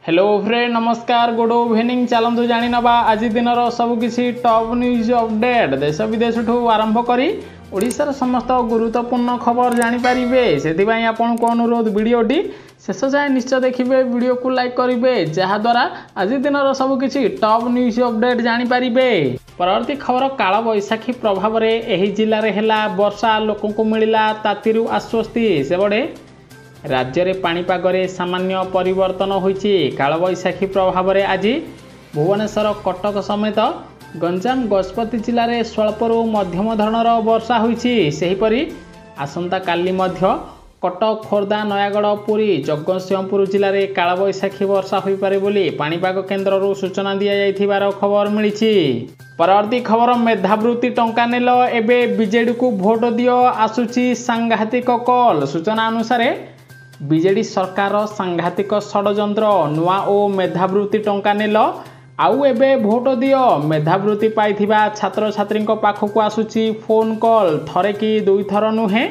Hello friend नमस्कार good evening चलतु जानी नवा आज दिन सबकि टॉप न्यूज अपडेट देश विदेश आरंभ करी ओडिशार समस्त गुरुत्वपूर्ण खबर जानीपारे से आपन को अनुरोध वीडियोटी शेष जाए निश्चय देखिए वीडियो को लाइक करेंगे जहाद्वारा आज दिन सबकि टॉप न्यूज अपडेट जानीपारे। परवर्ती खबर काल बैशाखी प्रभाव में यह जिले में वर्षा लोक मिलला ताती आश्वस्ति सेबड़े राज्य में पाणीपागरे सामान्य परिवर्तन होइछि। काल बैशाखी प्रभाव में आज भुवनेश्वर कटक समेत गंजाम गजपति जिले में स्वल्परू मध्यम धरणर वर्षा होइछि। सेहिपरि आसंता काली मध्य कटक खोर्धा नयागढ़ पुरी जगतसिंहपुर जिले में काल बैशाखी वर्षा हो पारे बोली पाणीपाग केन्द्र सूचना दि जाइथिबार खबर मिली। परवर्ती खबर मेधावृत्ति टंका नेल एबे बीजेडी को भोट दियो आसुची सांघातिक कॉल। सूचना अनुसार बीजेडी सरकार सांघातिक षड्यंत्र नुआ ओ मेधावृत्ति टंका नेल आउ एबे भोट दियो मेधावृत्ति पाइथिबा छात्र छात्री पाखक आसुची फोन कॉल थरे कि दुई थर नुहे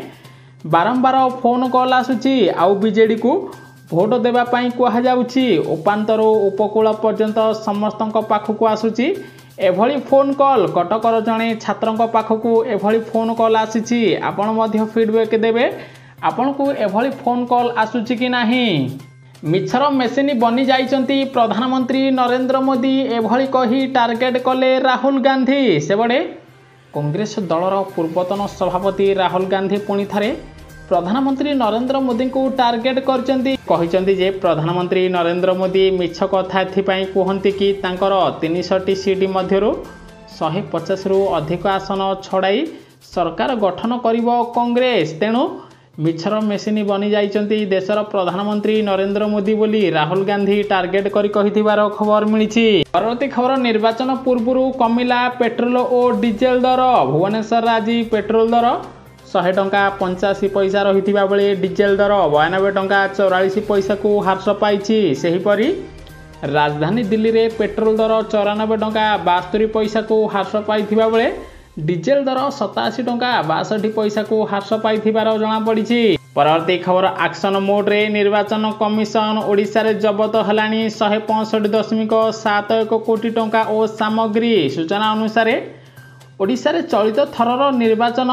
बारंबार फोन कॉल आसुची आउ बीजेडी को भोट देबा पई कुहा जाउची उपांतरो उपकूल पर्यंत समस्त पाखक आसुची एभली फोन कॉल। कटकर जणे छात्रंक पाखक एभली फोन कॉल आसीची आपण मध्य फीडबैक देबे आपण को एभली फोन कॉल आसुची कि नाही। मिछर मेसिनी बनी जाइचंती प्रधानमंत्री नरेंद्र मोदी एभली कही टार्गेट कले राहुल गांधी। सेबड़े कांग्रेस दलर पूर्वतन सभापति राहुल गांधी पुणी थारे प्रधानमंत्री नरेंद्र मोदी को टार्गेट करचंती कहिचंती जे प्रधानमंत्री नरेंद्र मोदी मिछ कथा एथिपाई कहंती कि तांकर 300टी सीट मध्यरु 150 रु अधिक आसन छड़ाई सरकार गठन करिवो कांग्रेस। तेणु मिछर मेसिनी बनी जाइचंती देशर प्रधानमंत्री नरेंद्र मोदी बोली राहुल गांधी टार्गेट करी कहिथिबार खबर मिली। परवर्ती खबर निर्वाचन पूर्व कमिला पेट्रोल और डीजेल दर। भुवनेश्वर आज पेट्रोल दर 100 टंका 85 पैसा रही बेले डीजेल दर 92 टंका 44 पैसा को ह्रास पाई। सेहीपरि राजधानी दिल्ली रे पेट्रोल दर 94 टंका 72 पैसा को ह्रास पाई बेले डीजेल दर 87 टंका 62 पैसा को ह्रास पाई जमापड़ी। परवर्ती खबर एक्शन मोड रे निर्वाचन कमिशन ओडिशा रे जबत हलानी 165.71 कोटी टंका और सामग्री। सूचना अनुसार ओडिशा रे चलित थरर निर्वाचन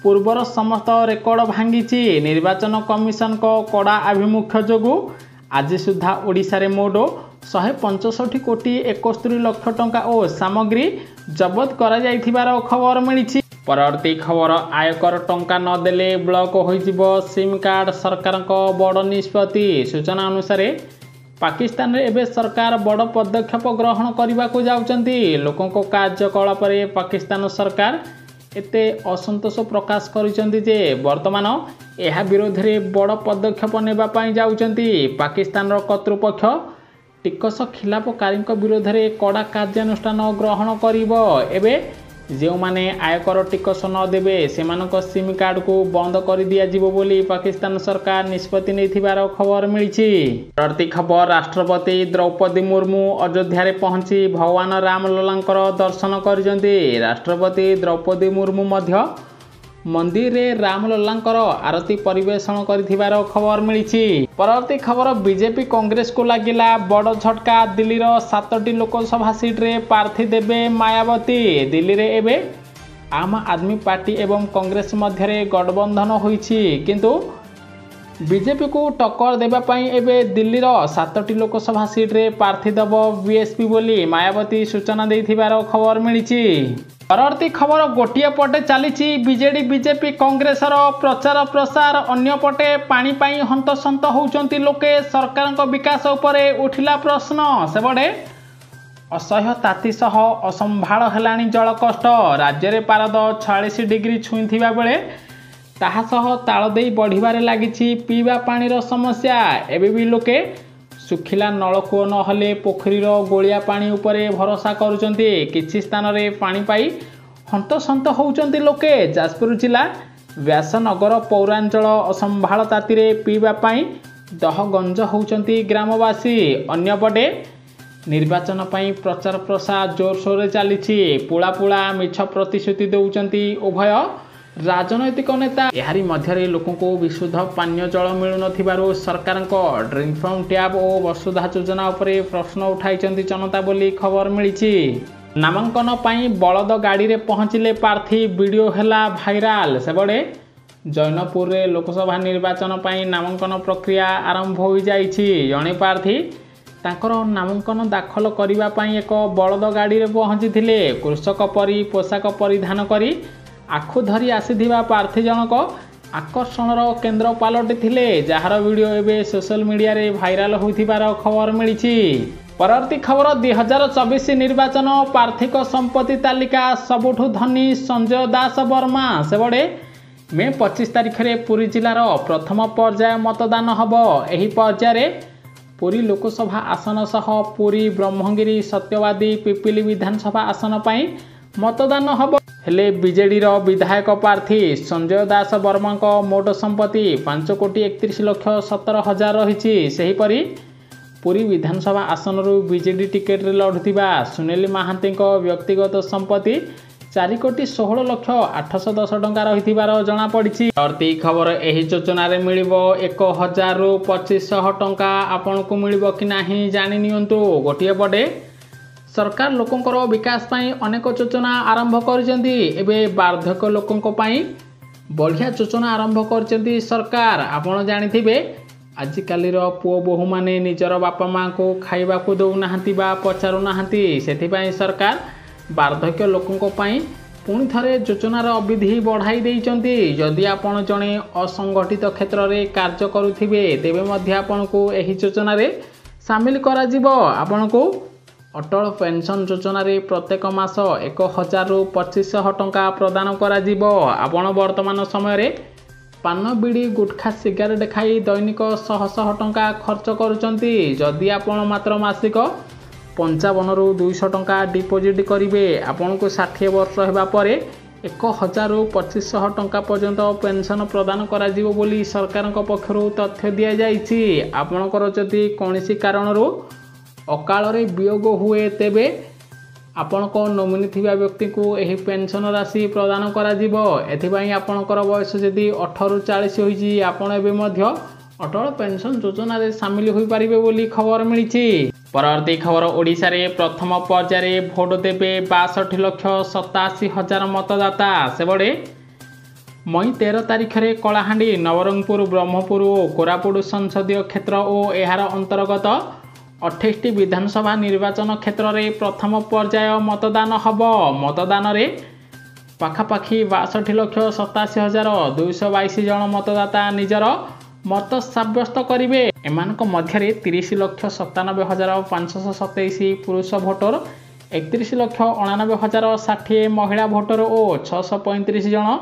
पूर्वर समस्त रेकर्ड भांगी। निर्वाचन कमिशन को कड़ा आभिमुख्य जोगु आज सुधा ओडिशा रे मोड 165 कोटी 71 लाख टंका और सामग्री जबत करा जाइथिबार खबर मिली। परवर्ती खबर आयकर टंका नदेले ब्लॉक होइजिबो सिम कार्ड सरकार को बड़ निष्पत्ति। सूचना अनुसार पाकिस्तान रे एबे सरकार बड़ पदक्षेप ग्रहण करने को जाउचंती। लोकों को कार्यकलाप रे पाकिस्तान सरकार एते असंतोष प्रकाश करिसेंती जे वर्तमान एहा विरोध रे बड़ पदक्षेप नेबा पई जाउचंती। पाकिस्तान रो कर्तृपक्ष टिकस खिलापकारी विरोध में कड़ा कार्यानुष्ठान ग्रहण करिबो। एबे जो माने आयकर टिकस न देबे सेमानक सिम कार्ड को बंद कर दिया जिवो बोली पाकिस्तान सरकार निष्पत्ति नैथिबार खबर मिली। परवर्ती खबर राष्ट्रपति द्रौपदी मुर्मू अयोध्या रे पहुंची भगवान रामललांकर दर्शन करिसेंती। राष्ट्रपति द्रौपदी मुर्मू मध्य मंदिर रे रामललांकर आरती परिवेषण करिथिबार खबर मिली। परवर्ती खबर बीजेपी कांग्रेस को लागिला बड़ झटका। दिल्ली रो 7टी लोकसभा सीट रे प्रार्थी देबे मायावती। दिल्ली रे एबे आम आदमी पार्टी एवं कांग्रेस मध्य रे गठबंधन होइछि किंतु बीजेपी को टक्कर देबा पई एबे दिल्ली रो 7टी लोकसभा सीट रे प्रार्थी देबो बीएसपी बोली मायावती सूचना देथिबार खबर मिली। परवर्ती खबर गोटे पटे चली बीजेडी बीजेपी कांग्रेस प्रचार प्रसार अन्य पटे पानी पाई हंतसंत होउचंती लोके सरकार विकास उपरे उठिला प्रश्न। सेबड़े असह्य ताती सह असंभाळ हेलाणी जल कष्ट। राज्य रे पारद 46 डिग्री छुईथिबा बेले ताहा सह ताल देई बढ़िबारे लागिछि पीवा पानीर समस्या। एबे भी लोके सुखिला नलकूप नहले पोखरीर गोलिया पानी उपरे भरोसा करुचंती। किछि स्थान रे पानी पाई हंतसंत होउचंती लोके। जाजपुर जिला व्यासनगर पौरांचल असंभाळ ताती रे पीवा पाई दहगंज होउचंती ग्रामवासी। अन्यपटे निर्वाचन पाई प्रचार प्रसार जोरसोर चली पुला पुला मिछ प्रतिश्रुति देउचंती उभय राजनैतिक नेता एहारी मध्यरे लोकंको विशुद्ध पानीय जल मिलु नथिबारु सरकारको ड्रिंक फ्रॉम टैप और वसुधा योजना उपरे प्रश्न उठाइछन्ति जनता बोली खबर मिलिछि। नामांकन पई बलद गाड़ी रे पहुँचिले प्रार्थी वीडियो हेला भाइराल। सेबडे जैनपुर रे लोकसभा निर्वाचन पई नामांकन प्रक्रिया आरंभ हो जाइछि। जणे प्रार्थी तांकर नामांकन दाखल करिबा पई एक बलद गाड़ी रे पहुँचिथिले। कृषक परी पोशाक परिधान करी आखु धरी आसीथिबा प्रार्थी जनक आकर्षणर केन्द्र पालटिथिले, जार वीडियो एबे सोशल मीडिया रे भाइराल होइथिबार खबर मिलिछि। परवर्ती खबर 2024 निर्वाचन पार्थिक संपत्ति तालिका सबुठु धनी संजय दास वर्मा। सेबडे मे 25 तारिख रे पुरी जिलार प्रथम पर्याय मतदान हबो। एही पर्याय पुरी लोकसभा आसन सह पुरी ब्रह्मगिरी सत्यवादी पिपिली विधानसभा आसन पई मतदान हबो। हेले बीजेडी रो विधायक प्रार्थी संजय दास वर्मा को मोट संपत्ति 5,31,17,000 रही। सेहीपरि पुरी विधानसभा आसन रु बीजेडी टिकेट रे लढुथिबा सुनील महांती को व्यक्तिगत संपत्ति 4,16,810 टंका रहिथिबार जणा पड़िछि। प्रति खबर एही योजना रे मिलिबो 1,000 रु 2,500 टंका आपनको मिलिबो कि नाही जानि नियंतु। गोटिए पटे सरकार लोकंकर विकास पाई अनेक योजना आरंभ करछन्ती। एबे वार्धक्य लोकंक पाई बढ़िया योजना आरंभ करछन्ती सरकार। आपण जानिथिबे आजिकालीर पुओ बोहू माने निजर बापा माँ को खाइबा को दौ नाहंती बा पचारू नाहंती। सेथिपाई सरकार वार्धक्य लोकंक पाई पुणी थरे योजनार अवधि बढ़ाई देइचन्ती। जदि आपण जणे असंगठित क्षेत्र रे कार्य करुथिबे तेबे मध्य आपनको एही योजना रे शामिल करा जिवो। आपनको अटल पेंशन योजना रे प्रत्येक मास 1,000 रु 2,500 टंका प्रदान करा जिवो। आपण वर्तमान समय रे पान बीड़ी गुटखा सिगारेट खाई दैनिक 100 टंका खर्च करुचंती। जदि आपण मात्र मासिक 55 रु 200 टंका डिपोजिट करिवे आपनको 60 वर्ष हेबा परे 1,000 रु 2,500 टंका पर्यंत पेंशन प्रदान करा जिवो बोली सरकारक पक्षरु तथ्य दिया जाइछि। आपणकर जदि कोनोसी कारणरू अकाल रे वियोग हुए तेबे आपणक नोमिनी थिबा व्यक्ति को एही पेंशन राशि प्रदान करा जिवो। एथिबाई आपणकर बयस जदि 18 रु 40 होइछि आपण एबे मध्य अटल पेंशन योजना रे शामिल होई परिबे बोली खबर मिलिछि। परवर्ती खबर ओडिशा रे प्रथम पर्याय रे भोट देबे 62,87,000 मतदाता। सेबडे मई 13 तारिख रे कलाहांडी नवरंगपुर ब्रह्मपुर और कोरापुट संसदीय क्षेत्र और एहार अंतर्गत 28टी विधानसभा निर्वाचन क्षेत्र रे प्रथम पर्याय मतदान हबो। मतदान रे पाखापाखि 62,87,222 जन मतदाता निजर मत साब्यस्त करिवे। एमानक मध्यरे 30,97,527 पुरुष भोटर, 31,99,060 महिला भोटर और 635 जन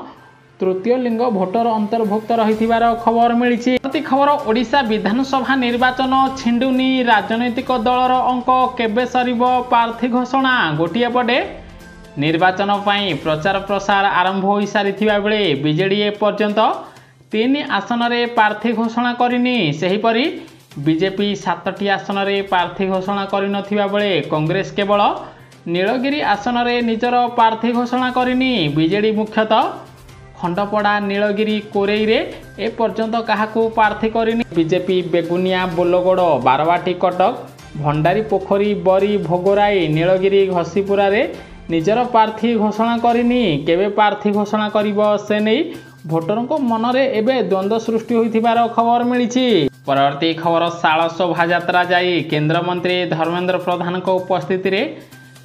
तृतीय लिंग भोटर अंतर्भुक्त रहिथिबार खबर मिलिछि। प्रति खबर ओडिशा विधानसभा निर्वाचन छिंडुनी राजनैतिक दलर अंक केबे सरिबो प्रार्थी घोषणा। गोटिए पटे निर्वाचन पई प्रचार प्रसार आरंभ होई सारिथिबा बेले बीजेडी ए पर्यंत 3 आसन रे प्रार्थी घोषणा करिनी। सेहीपरि बीजेपी 7टी आसन रे प्रार्थी घोषणा करिनथिबा बेले कांग्रेस केवल नीलगिरी आसन रे निजर प्रार्थी घोषणा करिनी। बीजेडी मुख्यतः खंडपड़ा नीलगिरी कोरेई रे ए पर्यंत काहाकू प्रार्थी करिनी। बीजेपी बेगुनिया बोलगोड़ बारवाटी कटक भंडारी पोखरी बरी भोगराई नीलगिरी घसीपुरा रे निजर प्रार्थी घोषणा करिनी। केबे प्रार्थी घोषणा करिबो से नै भोटरंक मनरे एबे द्वंद्व सृष्टि होइथिबार खबर मिलिछि। परवर्ती खबर शाल शोभा यात्रा जाई केंद्र मंत्री धर्मेंद्र प्रधान को उपस्थिति रे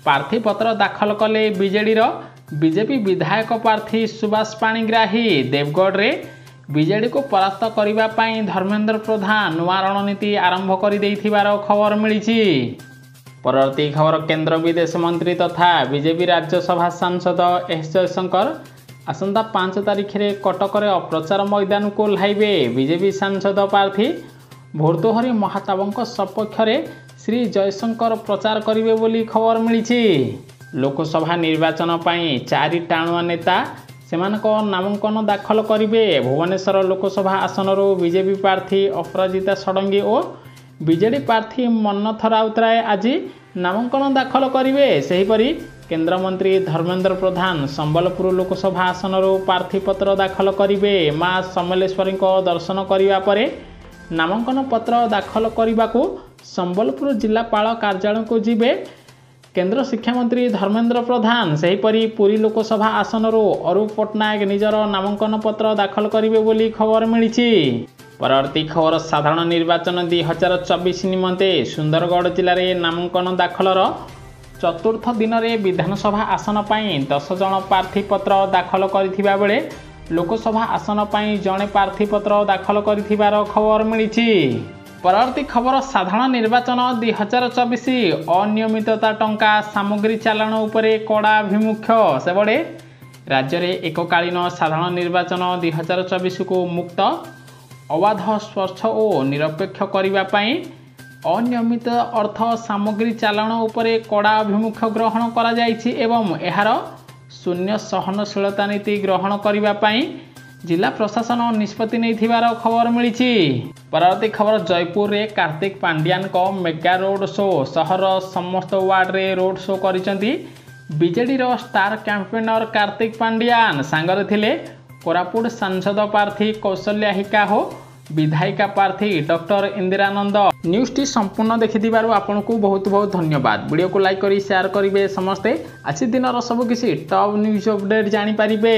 प्रार्थी पत्र दाखल कले बीजेपी विधायक प्रार्थी सुभाष पाणिग्राही। देवगढ़ रे बीजेडी को परास्त करिबा पई धर्मेंद्र प्रधान नुआ रणनीति आरंभ करि देइथिबार खबर मिलिछि। परवर्ती खबर केंद्र विदेश मंत्री तथा बीजेपी राज्यसभा सांसद एस जयशंकर आसंता 5 तारिख रे कटक रे प्रचार मैदान को लाइबे। बीजेपी सांसद प्रार्थी भर्तृहरि महाताबंक सपक्ष रे श्री जयशंकर प्रचार करिवे बोली खबर मिलिछि। लोकसभा निर्वाचन पई 4 टाणुआ नेता सेमानक नामांकन दाखल करिवे। भुवनेश्वर लोकसभा आसन रो बीजेपी प्रार्थी अपराजिता षडंगी और ବିଜେଡି ପ୍ରାର୍ଥୀ ମନ୍ମଥ ରାଉତରାୟ ଆଜି ନାମାଙ୍କନ ଦାଖଲ କରିବେ। ସେହିପରି କେନ୍ଦ୍ରମନ୍ତ୍ରୀ ଧର୍ମେନ୍ଦ୍ର ପ୍ରଧାନ ସମ୍ବଲପୁର ଲୋକସଭା ଆସନରୁ ପ୍ରାର୍ଥୀପତ୍ର ଦାଖଲ କରିବେ। ମା ସମଲେଶ୍ୱରୀଙ୍କ ଦର୍ଶନ କରିବା ପରେ ନାମାଙ୍କନ ପତ୍ର ଦାଖଲ କରିବାକୁ ସମ୍ବଲପୁର ଜିଲ୍ଲାପାଳ କାର୍ଯ୍ୟାଳୟକୁ ଯିବେ କେନ୍ଦ୍ର ଶିକ୍ଷାମନ୍ତ୍ରୀ ଧର୍ମେନ୍ଦ୍ର ପ୍ରଧାନ। ସେହିପରି ପୁରୀ ଲୋକସଭା ଆସନରୁ ଅରୁପ ପଟ୍ଟନାୟକ ନିଜର ନାମାଙ୍କନ ପତ୍ର ଦାଖଲ କରିବେ ବୋଲି ଖବର ମିଳିଛି। ପରବର୍ତ୍ତୀ ଖବର ସାଧାରଣ ନିର୍ବାଚନ 2024 ନିମନ୍ତେ ସୁନ୍ଦରଗଡ଼ ଜିଲ୍ଲାରେ ନାମାଙ୍କନ ଦାଖଲର ଚତୁର୍ଥ ଦିନରେ ବିଧାନସଭା ଆସନ ପାଇଁ 10 ଜଣ ପ୍ରାର୍ଥୀପତ୍ର ଦାଖଲ କରିଥିବା ବେଳେ ଲୋକସଭା ଆସନ ପାଇଁ ଜଣେ ପ୍ରାର୍ଥୀପତ୍ର ଦାଖଲ କରିଥିବାର ଖବର ମିଳିଛି। ପରବର୍ତ୍ତୀ ଖବର ସାଧାରଣ ନିର୍ବାଚନ 2024 ଅନିୟମିତତା ଟଙ୍କା ସାମଗ୍ରୀ ଚାଲାଣ ଉପରେ କଡ଼ା ଆଭିମୁଖ୍ୟ। ସେବେଳେ ରାଜ୍ୟରେ ଏକକାଳୀନ ସାଧାରଣ ନିର୍ବାଚନ 2024କୁ ମୁକ୍ତ ଅବାଧ ସ୍ୱଚ୍ଛ ଓ ନିରପେକ୍ଷ କରିବା ପାଇଁ ଅନିୟମିତ ଅର୍ଥ ସାମଗ୍ରୀ ଚାଲାଣ ଉପରେ କଡ଼ା ଆଭିମୁଖ୍ୟ ଗ୍ରହଣ କରାଯାଇଛି ଏବଂ ଏହାର ଶୂନ୍ୟ ସହନଶୀଳତା ନୀତି ଗ୍ରହଣ କରିବା ପାଇଁ ଜିଲ୍ଲା ପ୍ରଶାସନ ନିଷ୍ପତ୍ତି ନେଇଥିବାର ଖବର ମିଳିଛି। ପରବର୍ତ୍ତୀ ଖବର ଜୟପୁରରେ କାର୍ତ୍ତିକ ପାଣ୍ଡିଆନଙ୍କ ମେଗା ରୋଡ୍ ଶୋ। ସହରର ସମସ୍ତ ୱାର୍ଡରେ ରୋଡ୍ ଶୋ କରିଛନ୍ତି ବିଜେଡିର ଷ୍ଟାର କ୍ୟାମ୍ପେନର କାର୍ତ୍ତିକ ପାଣ୍ଡିଆନ। ସାଙ୍ଗରେ ଥିଲେ କୋରାପୁଟ ସାଂସଦ ପ୍ରାର୍ଥୀ କୌଶଲ୍ୟା ହିକାହୋ, ବିଧାୟିକା ପ୍ରାର୍ଥୀ ଡକ୍ଟର ଇନ୍ଦିରାନନ୍ଦ। ନ୍ୟୁଜ୍ଟି ସମ୍ପୂର୍ଣ୍ଣ ଦେଖିଥିବାରୁ ଆପଣଙ୍କୁ ବହୁତ ବହୁତ ଧନ୍ୟବାଦ। ଭିଡ଼ିଓକୁ ଲାଇକ୍ କରି ସେୟାର କରିବେ ସମସ୍ତେ। ଆଜି ଦିନର ସବୁକିଛି ଟପ୍ ନ୍ୟୁଜ୍ ଅପଡେଟ୍ ଜାଣିପାରିବେ।